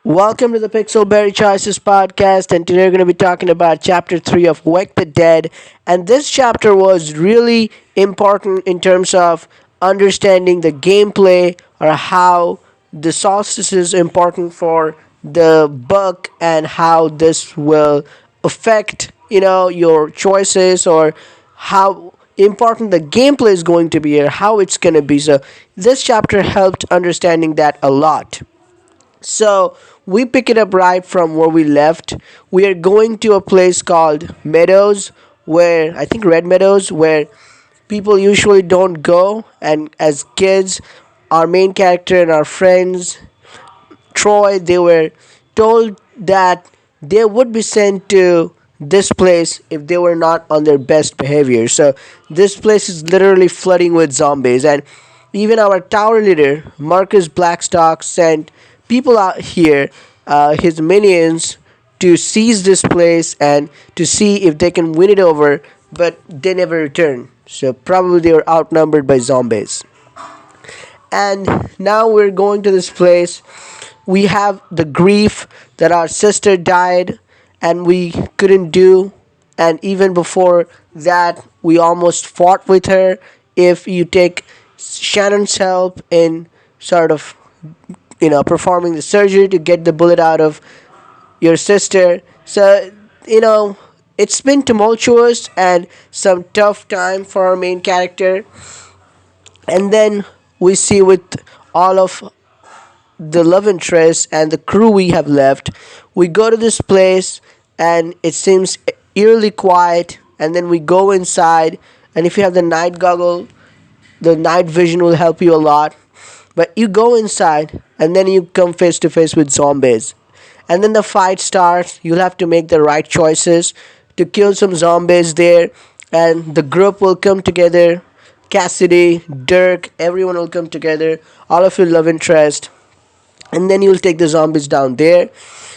Welcome to the Pixelberry Choices podcast, and today we're going to be talking about Chapter 3 of Wake the Dead. And this chapter was really important in terms of understanding the gameplay or how the solstice is important for the book and how this will affect, your choices or how important the gameplay is going to be or how it's going to be. So, this chapter helped understanding that a lot. So we pick it up right from where we left. We are going to a place called Meadows, where I think Red Meadows, where people usually don't go. And as kids, our main character and our friends, Troy, they were told that they would be sent to this place if they were not on their best behavior. So this place is literally flooding with zombies, and even our tower leader, Marcus Blackstock, sent people out here, his minions, to seize this place and to see if they can win it over, but they never return. So probably they were outnumbered by zombies. And now we're going to this place. We have the grief that our sister died and we couldn't do, and even before that we almost fought with her. If you take Shannon's help in sort of performing the surgery to get the bullet out of your sister. So, it's been tumultuous and some tough time for our main character. And then we see with all of the love interest and the crew we have left, we go to this place and it seems eerily quiet. And then we go inside, and if you have the night goggle, the night vision will help you a lot. But you go inside, and then you come face to face with zombies. And then the fight starts. You'll have to make the right choices to kill some zombies there. And the group will come together. Cassidy, Dirk, everyone will come together. All of your love interest. And then you'll take the zombies down there.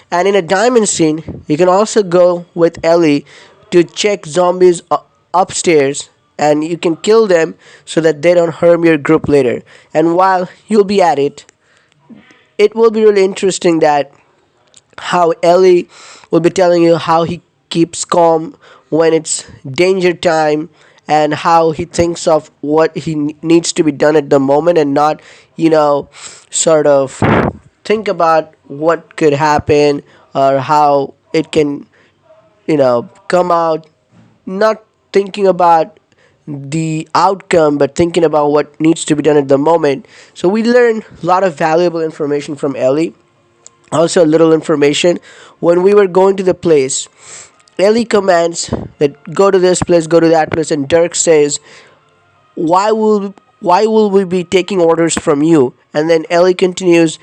And in a diamond scene, you can also go with Ellie to check zombies upstairs, and you can kill them so that they don't harm your group later. And while you'll be at it, it will be really interesting that how Ellie will be telling you how he keeps calm when it's danger time, and how he thinks of what needs to be done at the moment and not, sort of think about what could happen or how it can, come out, not thinking about the outcome but thinking about what needs to be done at the moment. So we learn a lot of valuable information from Ellie. Also, a little information: when we were going to the place, Ellie commands that go to this place, go to that place, and Dirk says, why will we be taking orders from you? And then Ellie continues,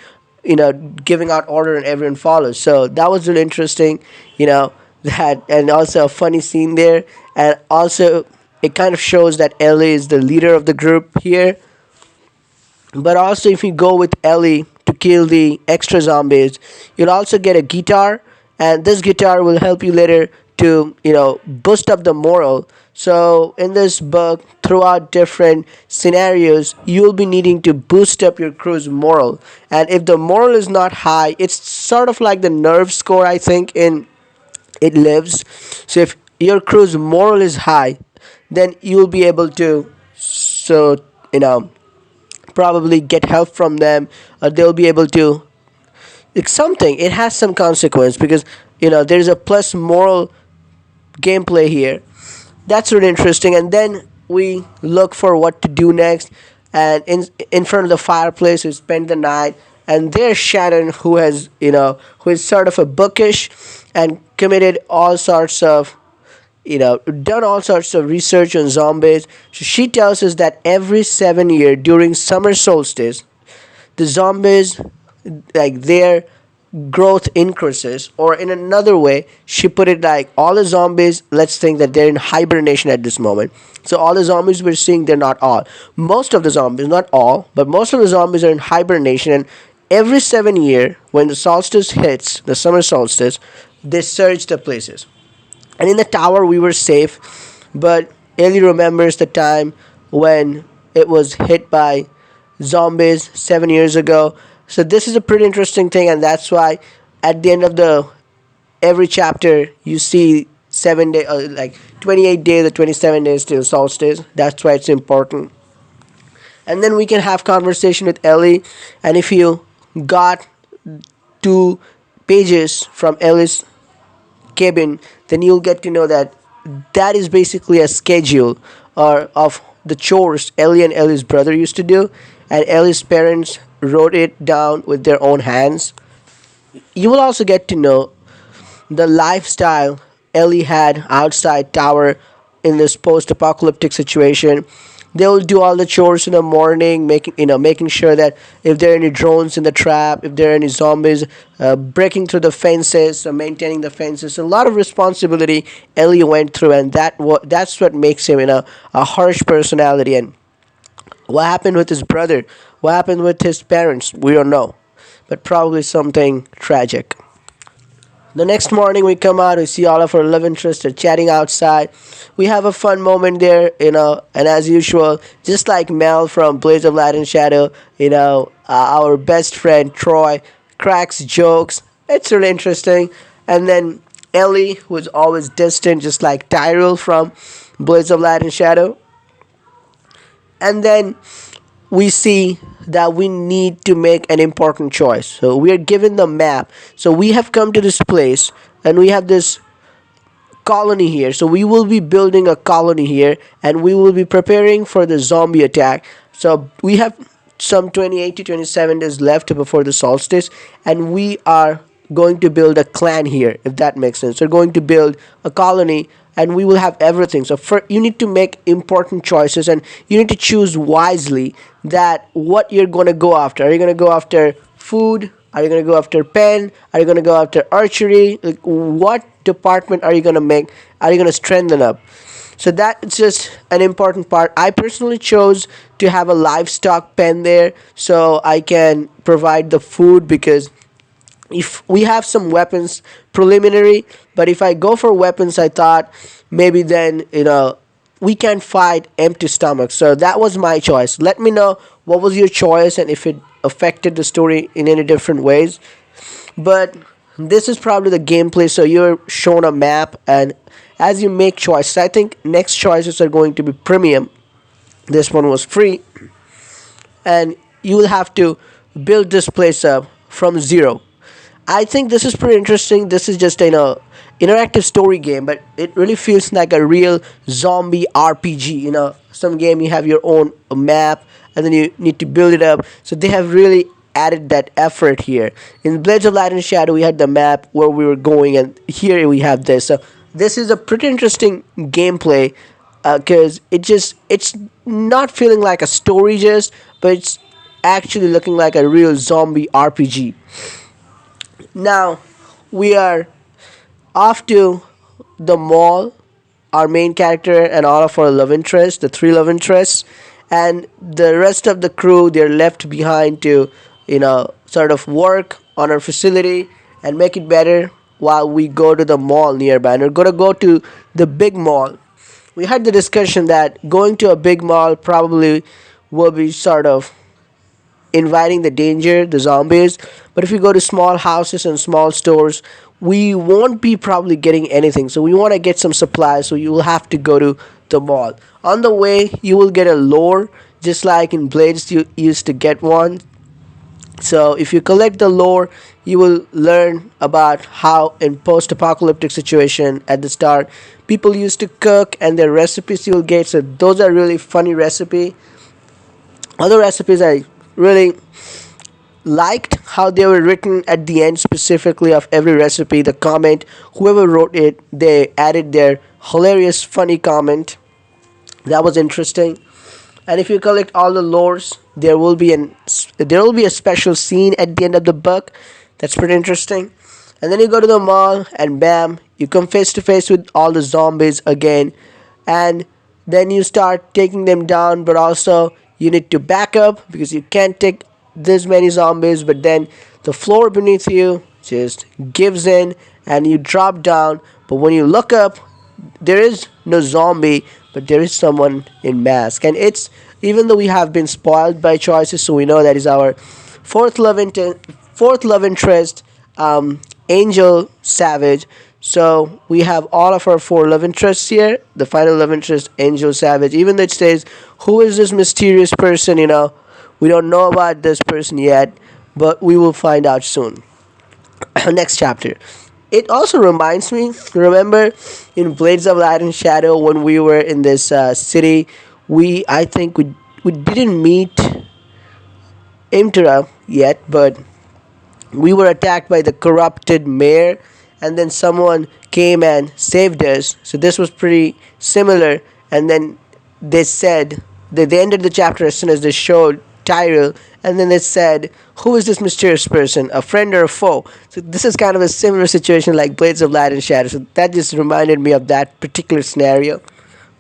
giving out order, and everyone follows. So that was really interesting, that, and also a funny scene there. And also it kind of shows that Ellie is the leader of the group here. But also, if you go with Ellie to kill the extra zombies, you'll also get a guitar, and this guitar will help you later to boost up the moral. So in this book, throughout different scenarios, you'll be needing to boost up your crew's moral. And if the moral is not high, it's sort of like the nerve score, I think, in It Lives. So if your crew's moral is high, then you'll be able to, so you know probably get help from them, or they'll be able to, it's something, it has some consequence, because there's a plus moral gameplay here. That's really interesting. And then we look for what to do next, and in front of the fireplace we spend the night. And there's Shannon, who is sort of a bookish and committed all sorts of, done all sorts of research on zombies. So she tells us that every 7 year during summer solstice, the zombies, like, their growth increases. Or in another way, she put it like, all the zombies, let's think that they're in hibernation at this moment. So all the zombies we're seeing, they're not all, most of the zombies, not all, but most of the zombies are in hibernation. And every 7 year, when the solstice hits, the summer solstice, they search the places. And in the tower we were safe, but Ellie remembers the time when it was hit by zombies 7 years ago. So this is a pretty interesting thing, and that's why at the end of the every chapter you see 7 day, like 28 days or 27 days till solstice. That's why it's important. And then we can have conversation with Ellie, and if you got 2 pages from Ellie's cabin, then you'll get to know that that is basically a schedule or of the chores Ellie and Ellie's brother used to do, and Ellie's parents wrote it down with their own hands. You will also get to know the lifestyle Ellie had outside tower in this post-apocalyptic situation. They'll do all the chores in the morning, making sure that if there are any drones in the trap, if there are any zombies, breaking through the fences, maintaining the fences. A lot of responsibility Ellie went through, and that's what makes him a harsh personality. And what happened with his brother? What happened with his parents? We don't know, but probably something tragic. The next morning we come out, we see all of our love interests are chatting outside. We have a fun moment there, and as usual, just like Mel from Blades of Light and Shadow, our best friend Troy cracks jokes. It's really interesting. And then Ellie, who is always distant, just like Tyrell from Blades of Light and Shadow. And then we see that we need to make an important choice. So we are given the map. So we have come to this place and we have this colony here. So we will be building a colony here and we will be preparing for the zombie attack. So we have some 28 to 27 days left before the solstice, and we are going to build a clan here, if that makes sense. We're going to build a colony and we will have everything. So you need to make important choices and you need to choose wisely that what you're going to go after. Are you going to go after food? Are you going to go after pen? Are you going to go after archery? Like, what department are you going to make? Are you going to strengthen up? So that's just an important part. I personally chose to have a livestock pen there so I can provide the food, because if we have some weapons preliminary, but if I go for weapons, I thought maybe then we can fight empty stomachs. So that was my choice. Let me know what was your choice and if it affected the story in any different ways. But this is probably the gameplay. So you're shown a map, and as you make choices, I think next choices are going to be premium. This one was free, and you will have to build this place up from zero. I think this is pretty interesting. This is just interactive story game, but it really feels like a real zombie RPG. Some game you have your own map and then you need to build it up. So they have really added that effort here. In Blades of Light and Shadow, we had the map where we were going, and here we have this. So this is a pretty interesting gameplay because it's not feeling like a story just, but it's actually looking like a real zombie RPG. Now we are off to the mall, our main character and all of our love interests, the 3 love interests, and the rest of the crew, they're left behind to sort of work on our facility and make it better while we go to the mall nearby. And we're going to go to the big mall. We had the discussion that going to a big mall probably will be sort of inviting the danger, the zombies. But if you go to small houses and small stores, we won't be probably getting anything. So we want to get some supplies. So you will have to go to the mall. On the way, you will get a lore, just like in Blades you used to get one. So if you collect the lore, you will learn about how in post-apocalyptic situation at the start, people used to cook and their recipes you will get. So those are really funny recipe. Other recipes I really liked how they were written at the end specifically of every recipe. The comment, whoever wrote it, they added their hilarious funny comment. That was interesting. And if you collect all the lores, there will be a special scene at the end of the book. That's pretty interesting. And then you go to the mall and bam, you come face to face with all the zombies again. And then you start taking them down, but also you need to back up because you can't take this many zombies. But then the floor beneath you just gives in and you drop down. But when you look up, there is no zombie, but there is someone in mask. And it's, even though we have been spoiled by choices, so we know that is our fourth love inter- fourth love interest, Angel Savage. So we have all of our four love interests here. The final love interest, Angel Savage. Even though it says, "Who is this mysterious person?" We don't know about this person yet, but we will find out soon. Next chapter. It also reminds me. Remember, in Blades of Light and Shadow, when we were in this city, I think we didn't meet Imtara yet, but we were attacked by the corrupted mayor, and then someone came and saved us. So this was pretty similar. And then they said they ended the chapter as soon as they showed Tyrell, and then they said, "Who is this mysterious person? A friend or a foe?" So this is kind of a similar situation like Blades of Light and Shadow. So that just reminded me of that particular scenario.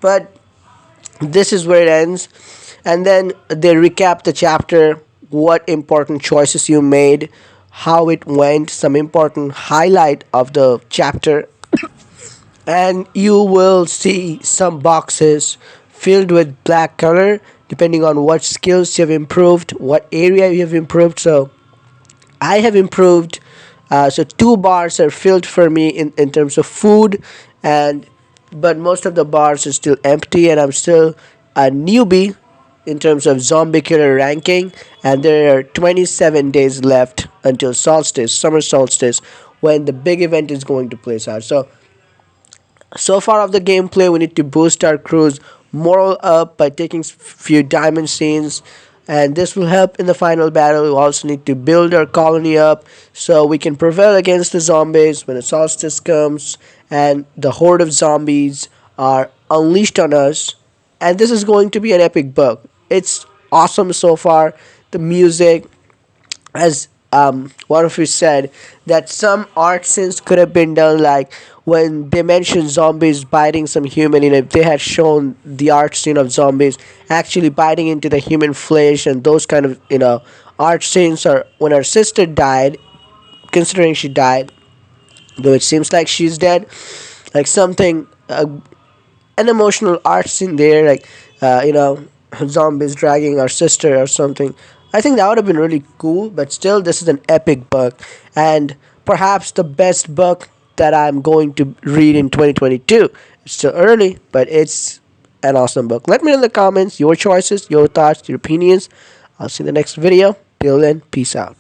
But this is where it ends, and then they recap the chapter, what important choices you made, how it went, some important highlight of the chapter, and you will see some boxes filled with black color depending on what skills you have improved, what area you have improved. So I have improved. So two bars are filled for me in terms of food, and but most of the bars are still empty, and I'm still a newbie in terms of zombie killer ranking. And there are 27 days left until solstice, summer solstice, when the big event is going to place out. So far of the gameplay, we need to boost our crew's moral up by taking few diamond scenes, and this will help in the final battle. We also need to build our colony up so we can prevail against the zombies when the solstice comes and the horde of zombies are unleashed on us. And this is going to be an epic book. It's awesome so far. The music, as one of you said, that some art scenes could have been done, like when they mentioned zombies biting some human. If they had shown the art scene of zombies actually biting into the human flesh, and those kind of art scenes, or when our sister died, considering she died, though it seems like she's dead, like something, an emotional art scene there, like zombies dragging our sister or something. I think that would have been really cool, but still, this is an epic book, and perhaps the best book that I'm going to read in 2022. It's still early, but it's an awesome book. Let me know in the comments your choices, your thoughts, your opinions. I'll see you in the next video. Till then, peace out.